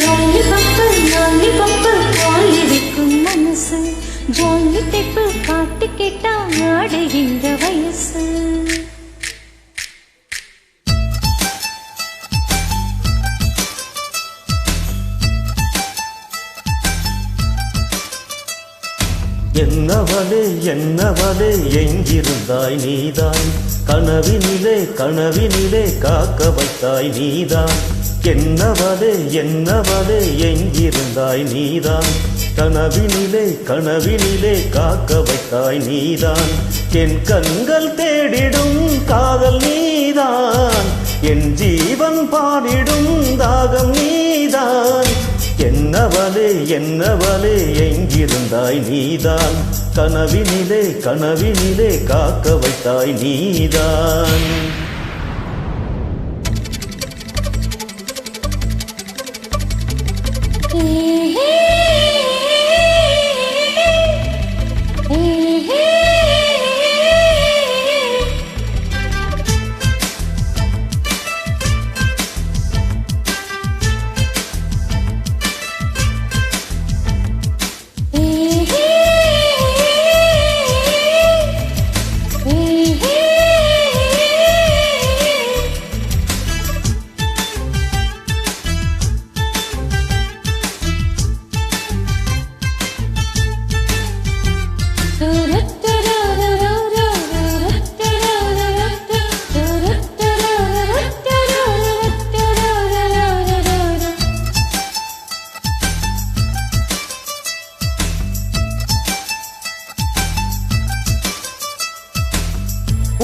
Lollipop பாலிடிக்கும் மனசு jolly type பாட்டு கேட்டா ஆடுகின்ற வயசு. என்னவளே என்னவளே எங்கிருந்தாய் நீதான், கனவினிலே கனவினிலே காக்க வைத்தாய் நீதான். என்னவளே என்னவளே எங்கிருந்தாய் நீதான், கனவினிலே கனவினிலே காக்க வைத்தாய் நீதான். என் கண்கள் தேடிடும் காதல் நீதான், என் ஜீவன் பாடிடும் தாகம் நீதான். என்னவளே என்னவளே எங்கிருந்தாய் நீதான், கனவினிலே கனவினிலே காக்க வைத்தாய் நீதான்.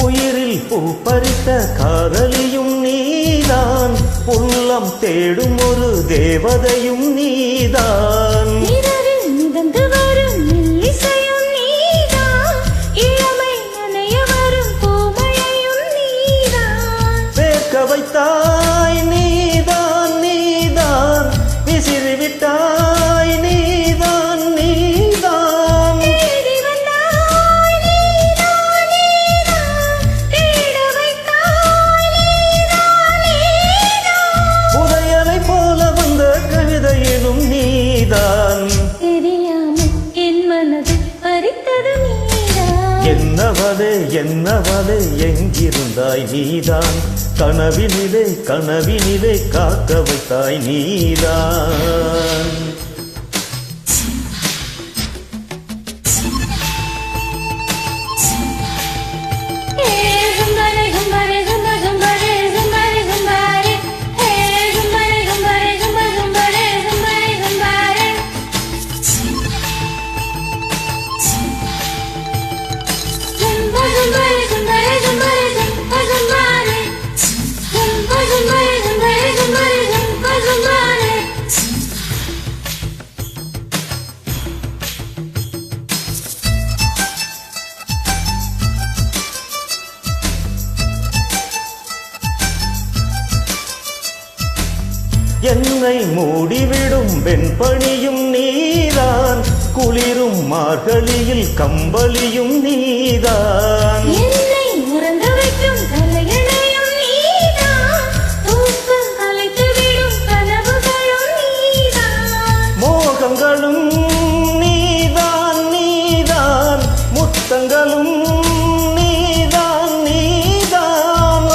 உயிரில் பூ பறித்த காதலியும் நீதான், உள்ளம் தேடும் ஒரு தேவதையும் நீதான். மிதந்து வரும் மெல்லிசையும் நீதான், இளமை நனைய வரும் பூமழையும் நீதான். வேர்க்க வைத்தாய் நீதான் நீதான், விசிறிவிட்டாய் நீதான் நீதான். தேடி வந்தாய் நீதான் நீதான், தேட வைத்தாய் நீதான் நீதான். உதயனை போல வந்த கவிதையிலும் நீதான், தெரியாமல் என் மனது பறித்தது நீதான். என்னவளே என்னவளே எங்கிருந்தாய் நீதான், கனவினிலே கனவினிலே காக்க வைத்தாய் நீதான். என்னை மூடிவிடும் வெண்பனியும் நீதான், குளிரும் மார்கழியில் கம்பளியும் நீதான். என்னை உறங்க வைக்கும் தலையணையும் நீதான், தூக்கம் கலைத்துவிடும் கனவுகளும் நீதான். மோகங்களும் நீதான் நீதான், முத்தங்களும் நீதான் நீதான்.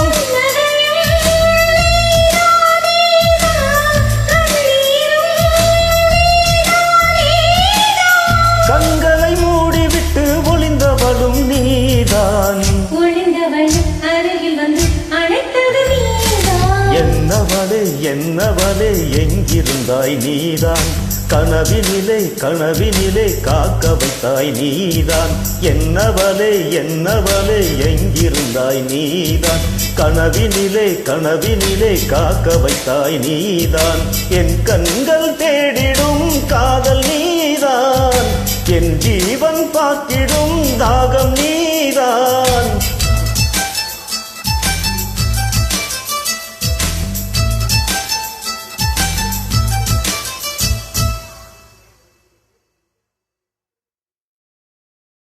கண்களை மூடிவிட்டு ஒளிந்தவளும் நீதான், ஒளிந்தவள் அருகில் வந்து அழைத்தது நீதான். என்னவளே என்னவளே எங்கிருந்தாய் நீதான், கனவினிலே கனவினிலே காக்க வைத்தாய் நீதான். என்னவளே என்னவளே எங்கிருந்தாய் நீதான், கனவினிலே கனவினிலே காக்க வைத்தாய் நீதான். என் கண்கள் தேடிடும் காதல் நீதான், என் ஜீவன் பார்த்திடும் தாகம் நீதான்.